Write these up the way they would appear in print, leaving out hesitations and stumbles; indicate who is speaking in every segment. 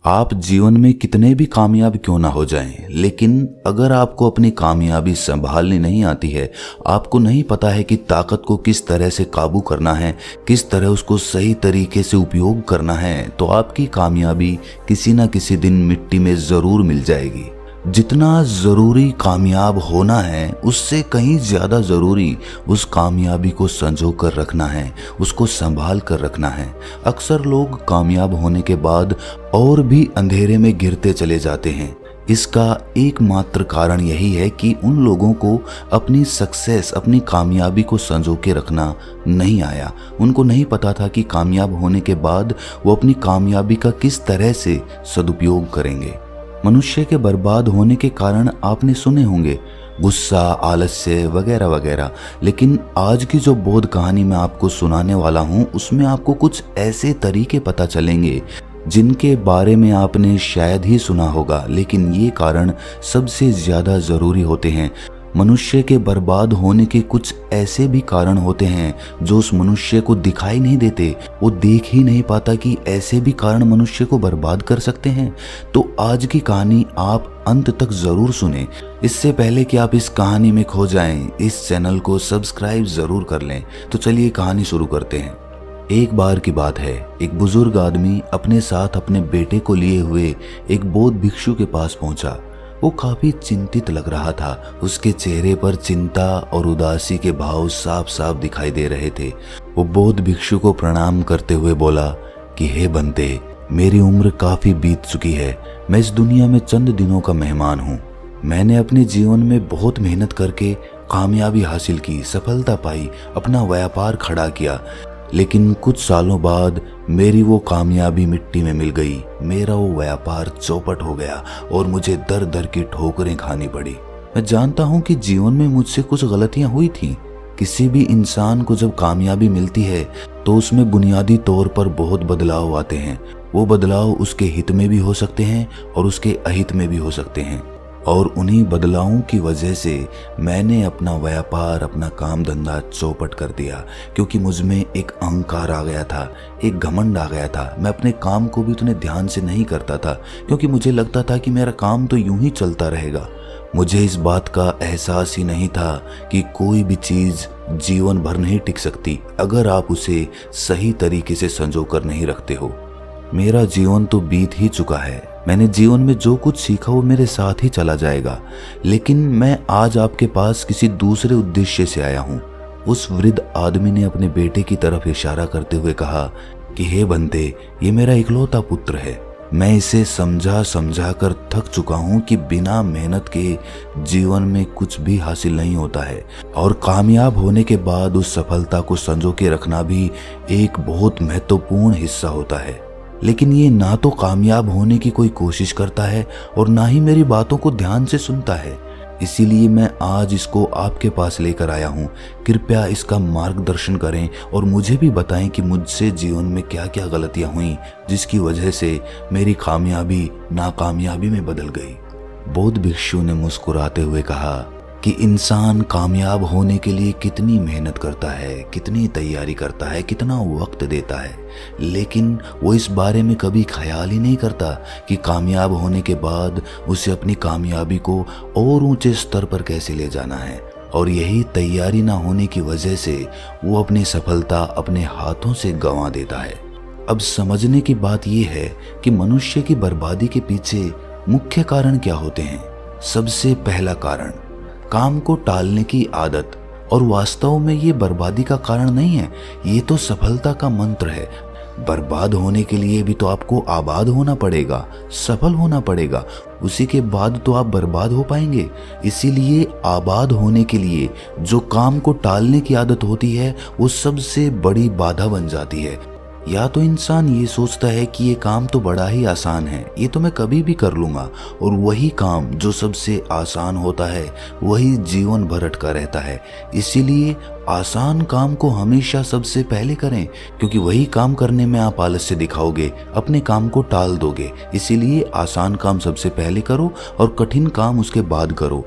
Speaker 1: आप जीवन में कितने भी कामयाब क्यों ना हो जाएं, लेकिन अगर आपको अपनी कामयाबी संभालनी नहीं आती है, आपको नहीं पता है कि ताकत को किस तरह से काबू करना है, किस तरह उसको सही तरीके से उपयोग करना है, तो आपकी कामयाबी किसी ना किसी दिन मिट्टी में ज़रूर मिल जाएगी। जितना ज़रूरी कामयाब होना है, उससे कहीं ज़्यादा ज़रूरी उस कामयाबी को संजो कर रखना है, उसको संभाल कर रखना है। अक्सर लोग कामयाब होने के बाद और भी अंधेरे में गिरते चले जाते हैं। इसका एकमात्र कारण यही है कि उन लोगों को अपनी सक्सेस, अपनी कामयाबी को संजो के रखना नहीं आया। उनको नहीं पता था कि कामयाब होने के बाद वो अपनी कामयाबी का किस तरह से सदुपयोग करेंगे। मनुष्य के बर्बाद होने के कारण आपने सुने होंगे, गुस्सा, आलस्य वगैरह वगैरह। लेकिन आज की जो बोध कहानी मैं आपको सुनाने वाला हूँ, उसमें आपको कुछ ऐसे तरीके पता चलेंगे जिनके बारे में आपने शायद ही सुना होगा, लेकिन ये कारण सबसे ज़्यादा ज़रूरी होते हैं। मनुष्य के बर्बाद होने के कुछ ऐसे भी कारण होते हैं जो उस मनुष्य को दिखाई नहीं देते। वो देख ही नहीं पाता कि ऐसे भी कारण मनुष्य को बर्बाद कर सकते हैं। तो आज की कहानी आप अंत तक ज़रूर सुने। इससे पहले कि आप इस कहानी में खो जाएं, इस चैनल को सब्सक्राइब ज़रूर कर लें। तो चलिए कहानी शुरू करते हैं। एक बार की बात है, एक बुजुर्ग आदमी अपने साथ अपने बेटे को लिए हुए एक बौद्ध भिक्षु के पास पहुंचा। वो काफी चिंतित लग रहा था। उसके चेहरे पर चिंता और उदासी के भाव साफ साफ दिखाई दे रहे थे। वो बौद्ध भिक्षु को प्रणाम करते हुए बोला कि हे बंते, मेरी उम्र काफी बीत चुकी है। मैं इस दुनिया में चंद दिनों का मेहमान हूँ। मैंने अपने जीवन में बहुत मेहनत करके कामयाबी हासिल की, सफलता पाई, अपना व्यापार खड़ा किया, लेकिन कुछ सालों बाद मेरी वो कामयाबी मिट्टी में मिल गई। मेरा वो व्यापार चौपट हो गया और मुझे दर दर की ठोकरें खानी पड़ी। मैं जानता हूँ कि जीवन में मुझसे कुछ गलतियाँ हुई थीं। किसी भी इंसान को जब कामयाबी मिलती है तो उसमें बुनियादी तौर पर बहुत बदलाव आते हैं। वो बदलाव उसके हित में भी हो सकते हैं और उसके अहित में भी हो सकते हैं। और उन्हीं बदलावों की वजह से मैंने अपना व्यापार, अपना काम धंधा चौपट कर दिया, क्योंकि मुझ में एक अहंकार आ गया था, एक घमंड आ गया था। मैं अपने काम को भी उतने ध्यान से नहीं करता था, क्योंकि मुझे लगता था कि मेरा काम तो यूं ही चलता रहेगा। मुझे इस बात का एहसास ही नहीं था कि कोई भी चीज़ जीवन भर नहीं टिक सकती अगर आप उसे सही तरीके से संजो कर नहीं रखते हो। मेरा जीवन तो बीत ही चुका है। मैंने जीवन में जो कुछ सीखा वो मेरे साथ ही चला जाएगा, लेकिन मैं आज आपके पास किसी दूसरे उद्देश्य से आया हूँ। उस वृद्ध आदमी ने अपने बेटे की तरफ इशारा करते हुए कहा कि हे बंते, ये मेरा इकलौता पुत्र है। मैं इसे समझा समझा कर थक चुका हूँ कि बिना मेहनत के जीवन में कुछ भी हासिल नहीं होता है, और कामयाब होने के बाद उस सफलता को संजो के रखना भी एक बहुत महत्वपूर्ण हिस्सा होता है। लेकिन ये ना तो कामयाब होने की कोई कोशिश करता है और ना ही मेरी बातों को ध्यान से सुनता है। इसीलिए मैं आज इसको आपके पास लेकर आया हूँ। कृपया इसका मार्गदर्शन करें और मुझे भी बताएं कि मुझसे जीवन में क्या क्या गलतियाँ हुई जिसकी वजह से मेरी कामयाबी नाकामयाबी में बदल गई। बौद्ध भिक्षु ने मुस्कुराते हुए कहा कि इंसान कामयाब होने के लिए कितनी मेहनत करता है, कितनी तैयारी करता है, कितना वक्त देता है, लेकिन वो इस बारे में कभी ख्याल ही नहीं करता कि कामयाब होने के बाद उसे अपनी कामयाबी को और ऊंचे स्तर पर कैसे ले जाना है। और यही तैयारी ना होने की वजह से वो अपनी सफलता अपने हाथों से गंवा देता है। अब समझने की बात यह है कि मनुष्य की बर्बादी के पीछे मुख्य कारण क्या होते हैं। सबसे पहला कारण काम को टालने की आदत, और वास्तव में ये बर्बादी का कारण नहीं है, ये तो सफलता का मंत्र है। बर्बाद होने के लिए भी तो आपको आबाद होना पड़ेगा, सफल होना पड़ेगा, उसी के बाद तो आप बर्बाद हो पाएंगे। इसीलिए आबाद होने के लिए जो काम को टालने की आदत होती है वो सबसे बड़ी बाधा बन जाती है। या तो इंसान ये सोचता है कि ये काम तो बड़ा ही आसान है, ये तो मैं कभी भी कर लूँगा, और वही काम जो सबसे आसान होता है वही जीवन भर अटका रहता है। इसीलिए आसान काम को हमेशा सबसे पहले करें, क्योंकि वही काम करने में आप आलस्य दिखाओगे, अपने काम को टाल दोगे। इसीलिए आसान काम सबसे पहले करो और कठिन काम उसके बाद करो।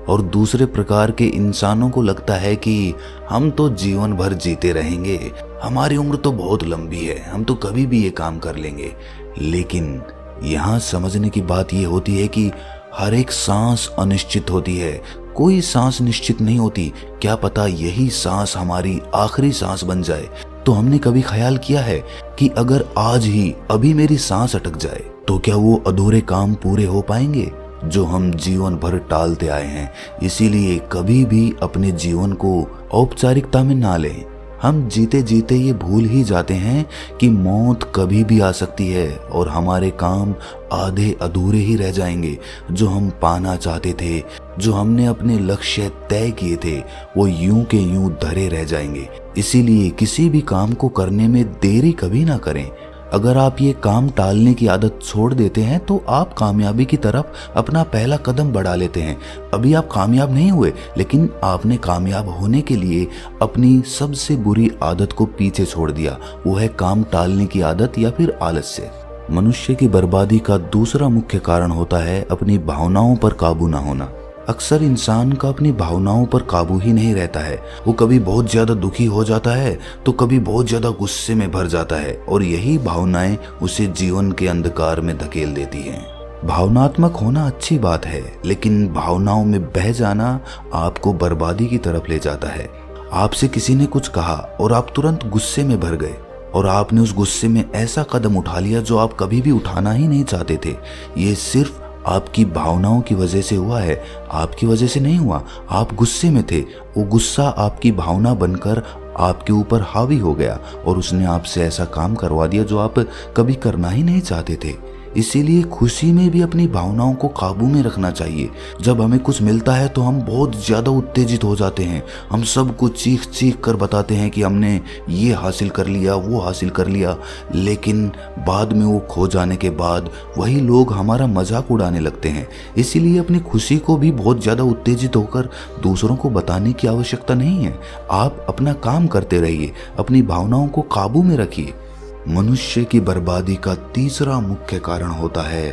Speaker 1: और दूसरे प्रकार के इंसानों को लगता है कि हम तो जीवन भर जीते रहेंगे, हमारी उम्र तो बहुत लंबी है, हम तो कभी भी ये काम कर लेंगे। लेकिन यहाँ समझने की बात ये होती है कि हर एक सांस अनिश्चित होती है, कोई सांस निश्चित नहीं होती। क्या पता यही सांस हमारी आखिरी सांस बन जाए। तो हमने कभी ख्याल किया है कि अगर आज ही अभी मेरी सांस अटक जाए तो क्या वो अधूरे काम पूरे हो पाएंगे जो हम जीवन भर टालते आए हैं। इसीलिए कभी भी अपने जीवन को औपचारिकता में ना लें। हम जीते जीते ये भूल ही जाते हैं कि मौत कभी भी आ सकती है और हमारे काम आधे अधूरे ही रह जाएंगे। जो हम पाना चाहते थे, जो हमने अपने लक्ष्य तय किए थे, वो यूं के यूं धरे रह जाएंगे। इसीलिए किसी भी काम को करने में देरी कभी ना करें। अगर आप ये काम टालने की आदत छोड़ देते हैं तो आप कामयाबी की तरफ अपना पहला कदम बढ़ा लेते हैं। अभी आप कामयाब नहीं हुए, लेकिन आपने कामयाब होने के लिए अपनी सबसे बुरी आदत को पीछे छोड़ दिया। वो है काम टालने की आदत या फिर आलस्य। मनुष्य की बर्बादी का दूसरा मुख्य कारण होता है अपनी भावनाओं पर काबू ना होना। अक्सर इंसान का अपनी भावनाओं पर काबू ही नहीं रहता है। वो कभी बहुत ज्यादा दुखी हो जाता है तो कभी बहुत ज्यादा गुस्से में भर जाता है और यही भावनाएं उसे जीवन के अंधकार में धकेल देती हैं। भावनात्मक होना अच्छी बात है, लेकिन भावनाओं में बह जाना आपको बर्बादी की तरफ ले जाता है। आपसे किसी ने कुछ कहा और आप तुरंत गुस्से में भर गए और आपने उस गुस्से में ऐसा कदम उठा लिया जो आप कभी भी उठाना ही नहीं चाहते थे। ये सिर्फ आपकी भावनाओं की वजह से हुआ है, आपकी वजह से नहीं हुआ। आप गुस्से में थे, वो गुस्सा आपकी भावना बनकर आपके ऊपर हावी हो गया और उसने आपसे ऐसा काम करवा दिया जो आप कभी करना ही नहीं चाहते थे। इसीलिए खुशी में भी अपनी भावनाओं को काबू में रखना चाहिए। जब हमें कुछ मिलता है तो हम बहुत ज़्यादा उत्तेजित हो जाते हैं। हम सब कुछ चीख चीख कर बताते हैं कि हमने ये हासिल कर लिया, वो हासिल कर लिया, लेकिन बाद में वो खो जाने के बाद वही लोग हमारा मजाक उड़ाने लगते हैं। इसीलिए अपनी खुशी को भी बहुत ज़्यादा उत्तेजित होकर दूसरों को बताने की आवश्यकता नहीं है। आप अपना काम करते रहिए, अपनी भावनाओं को काबू में रखिए। मनुष्य की बर्बादी का तीसरा मुख्य कारण होता है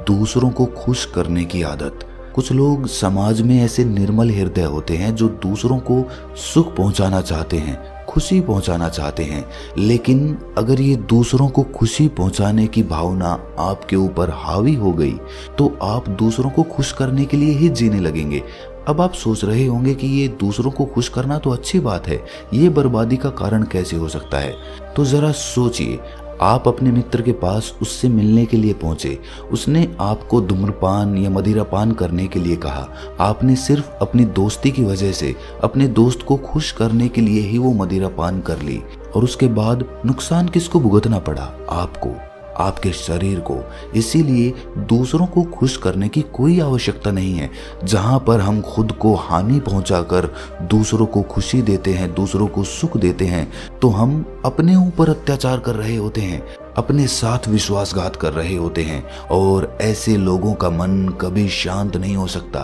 Speaker 1: दूसरों को खुश करने की आदत। कुछ लोग समाज में ऐसे निर्मल हृदय होते हैं जो दूसरों को सुख पहुंचाना चाहते हैं, खुशी पहुंचाना चाहते हैं, लेकिन अगर ये दूसरों को खुशी पहुंचाने की भावना आपके ऊपर हावी हो गई तो आप दूसरों को खुश करने के लिए ही जीने लगेंगे। अब आप सोच रहे होंगे कि ये दूसरों को खुश करना तो अच्छी बात है, ये बर्बादी का कारण कैसे हो सकता है? तो जरा सोचिए, आप अपने मित्र के पास उससे मिलने के लिए पहुंचे, उसने आपको धूम्रपान या मदिरापान करने के लिए कहा। आपने सिर्फ अपनी दोस्ती की वजह से अपने दोस्त को खुश करने के लिए ही वो मदिरापान कर ली और उसके बाद नुकसान किसको भुगतना पड़ा? आपको, आपके शरीर को। इसीलिए दूसरों को खुश करने की कोई आवश्यकता नहीं है। जहां पर हम खुद को हानि पहुंचाकर दूसरों को खुशी देते हैं, दूसरों को सुख देते हैं, तो हम अपने ऊपर अत्याचार कर रहे होते हैं, अपने साथ विश्वासघात कर रहे होते हैं। और ऐसे लोगों का मन कभी शांत नहीं हो सकता,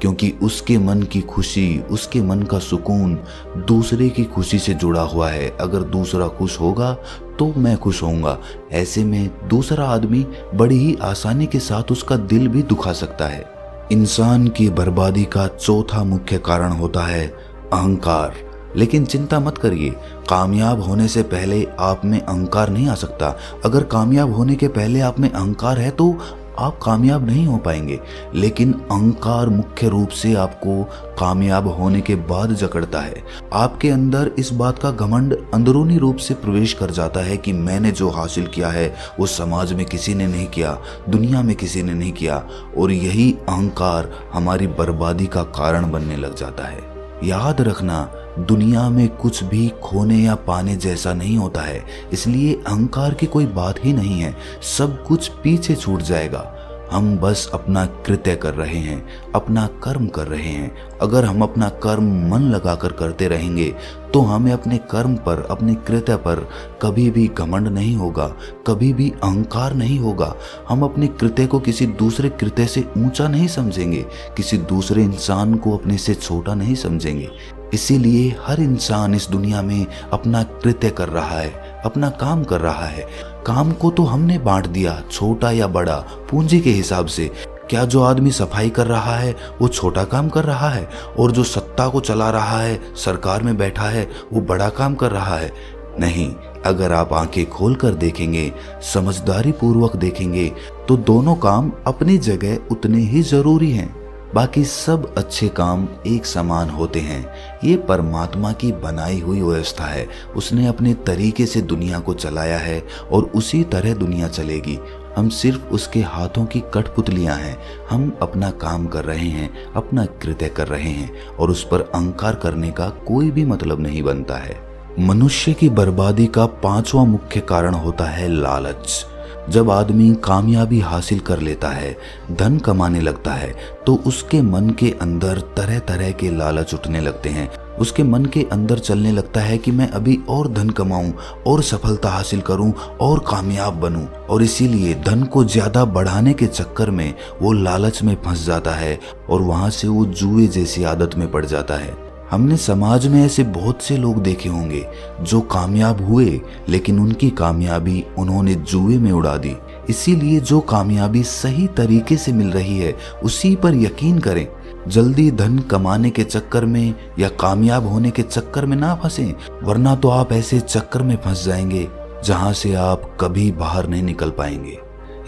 Speaker 1: क्योंकि उसके मन की खुशी, उसके मन का सुकून दूसरे की खुशी से जुड़ा हुआ है। अगर दूसरा खुश होगा तो मैं खुश होऊंगा। ऐसे में दूसरा आदमी बड़ी ही आसानी के साथ उसका दिल भी दुखा सकता है। इंसान की बर्बादी का चौथा मुख्य कारण होता है अहंकार। लेकिन चिंता मत करिए, कामयाब होने से पहले आप में अहंकार नहीं आ सकता। अगर कामयाब होने के पहले आप में अहंकार है तो आप कामयाब नहीं हो पाएंगे। लेकिन अहंकार मुख्य रूप से आपको कामयाब होने के बाद जकड़ता है। आपके अंदर इस बात का घमंड अंदरूनी रूप से प्रवेश कर जाता है कि मैंने जो हासिल किया है वो समाज में किसी ने नहीं किया, दुनिया में किसी ने नहीं किया, और यही अहंकार हमारी बर्बादी का कारण बनने लग जाता है। याद रखना, दुनिया में कुछ भी खोने या पाने जैसा नहीं होता है, इसलिए अहंकार की कोई बात ही नहीं है। सब कुछ पीछे छूट जाएगा। हम बस अपना कृत्य कर रहे हैं, अपना कर्म कर रहे हैं। अगर हम अपना कर्म मन लगाकर करते रहेंगे तो हमें अपने कर्म पर, अपने कृत्य पर कभी भी घमंड नहीं होगा, कभी भी अहंकार नहीं होगा। हम अपने कृत्य को किसी दूसरे कृत्य से ऊंचा नहीं समझेंगे, किसी दूसरे इंसान को अपने से छोटा नहीं समझेंगे। इसीलिए हर इंसान इस दुनिया में अपना कृत्य कर रहा है, अपना काम कर रहा है। काम को तो हमने बांट दिया, छोटा या बड़ा, पूंजी के हिसाब से। क्या जो आदमी सफाई कर रहा है वो छोटा काम कर रहा है, और जो सत्ता को चला रहा है, सरकार में बैठा है, वो बड़ा काम कर रहा है? नहीं। अगर आप आंखें खोलकर देखेंगे, समझदारी पूर्वक देखेंगे, तो दोनों काम अपनी जगह उतने ही जरूरी हैं। बाकी सब अच्छे काम एक समान होते हैं। ये परमात्मा की बनाई हुई व्यवस्था है। उसने अपने तरीके से दुनिया को चलाया है और उसी तरह दुनिया चलेगी। हम सिर्फ उसके हाथों की कठपुतलियां हैं। हम अपना काम कर रहे हैं, अपना कृत्य कर रहे हैं और उस पर अहंकार करने का कोई भी मतलब नहीं बनता है। मनुष्य की बर्बादी का 5वां मुख्य कारण होता है लालच। जब आदमी कामयाबी हासिल कर लेता है, धन कमाने लगता है, तो उसके मन के अंदर तरह तरह के लालच उठने लगते हैं। उसके मन के अंदर चलने लगता है कि मैं अभी और धन कमाऊं और सफलता हासिल करूं और कामयाब बनूं, और इसीलिए धन को ज्यादा बढ़ाने के चक्कर में वो लालच में फंस जाता है और वहां से वो जुए जैसी आदत में पड़ जाता है। हमने समाज में ऐसे बहुत से लोग देखे होंगे जो कामयाब हुए, लेकिन उनकी कामयाबी उन्होंने जुए में उड़ा दी। इसीलिए जो कामयाबी सही तरीके से मिल रही है उसी पर यकीन करें। जल्दी धन कमाने के चक्कर में या कामयाब होने के चक्कर में ना फंसें, वरना तो आप ऐसे चक्कर में फंस जाएंगे जहां से आप कभी बाहर नहीं निकल पाएंगे।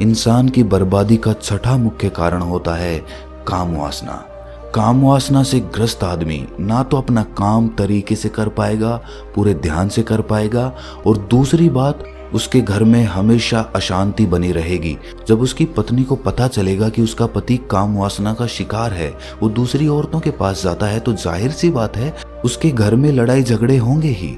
Speaker 1: इंसान की बर्बादी का 6वां मुख्य कारण होता है काम वासना। काम वासना से ग्रस्त आदमी ना तो अपना काम तरीके से कर पाएगा, पूरे ध्यान से कर पाएगा, और दूसरी बात, उसके घर में हमेशा अशांति बनी रहेगी। जब उसकी पत्नी को पता चलेगा कि उसका पति काम वासना का शिकार है, वो दूसरी औरतों के पास जाता है, तो जाहिर सी बात है उसके घर में लड़ाई झगड़े होंगे ही।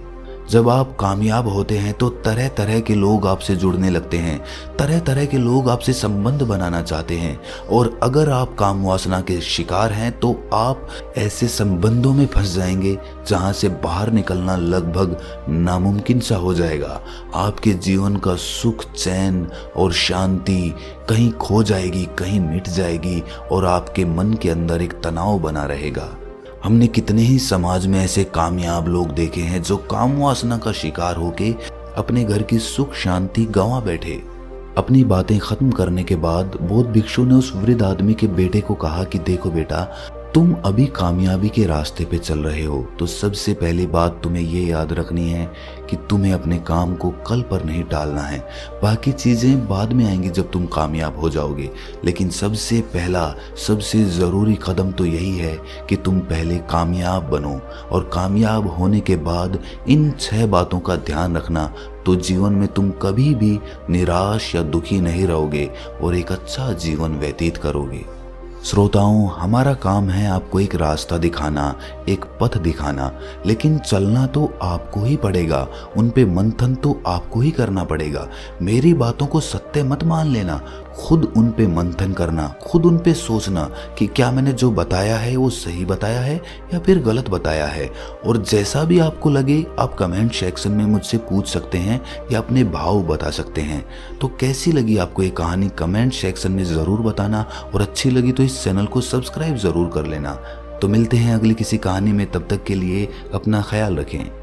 Speaker 1: जब आप कामयाब होते हैं तो तरह तरह के लोग आपसे जुड़ने लगते हैं, तरह तरह के लोग आपसे संबंध बनाना चाहते हैं, और अगर आप काम वासना के शिकार हैं तो आप ऐसे संबंधों में फंस जाएंगे जहां से बाहर निकलना लगभग नामुमकिन सा हो जाएगा। आपके जीवन का सुख, चैन और शांति कहीं खो जाएगी, कहीं मिट जाएगी, और आपके मन के अंदर एक तनाव बना रहेगा। हमने कितने ही समाज में ऐसे कामयाब लोग देखे हैं जो काम वासना का शिकार होके अपने घर की सुख शांति गंवा बैठे। अपनी बातें खत्म करने के बाद बौद्ध भिक्षु ने उस वृद्ध आदमी के बेटे को कहा कि देखो बेटा, तुम अभी कामयाबी के रास्ते पे चल रहे हो, तो सबसे पहली बात तुम्हें ये याद रखनी है कि तुम्हें अपने काम को कल पर नहीं टालना है। बाकी चीज़ें बाद में आएंगी जब तुम कामयाब हो जाओगे, लेकिन सबसे पहला, सबसे ज़रूरी कदम तो यही है कि तुम पहले कामयाब बनो, और कामयाब होने के बाद इन 6 बातों का ध्यान रखना, तो जीवन में तुम कभी भी निराश या दुखी नहीं रहोगे और एक अच्छा जीवन व्यतीत करोगे। श्रोताओं, हमारा काम है आपको एक रास्ता दिखाना, एक पथ दिखाना, लेकिन चलना तो आपको ही पड़ेगा। उन पे मंथन तो आपको ही करना पड़ेगा। मेरी बातों को सत्य मत मान लेना, खुद उन पे मंथन करना, खुद उन पे सोचना कि क्या मैंने जो बताया है वो सही बताया है या फिर गलत बताया है। और जैसा भी आपको लगे आप कमेंट सेक्शन में मुझसे पूछ सकते हैं या अपने भाव बता सकते हैं। तो कैसी लगी आपको ये कहानी कमेंट सेक्शन में ज़रूर बताना, और अच्छी लगी तो इस चैनल को सब्सक्राइब ज़रूर कर लेना। तो मिलते हैं अगली किसी कहानी में, तब तक के लिए अपना ख्याल रखें।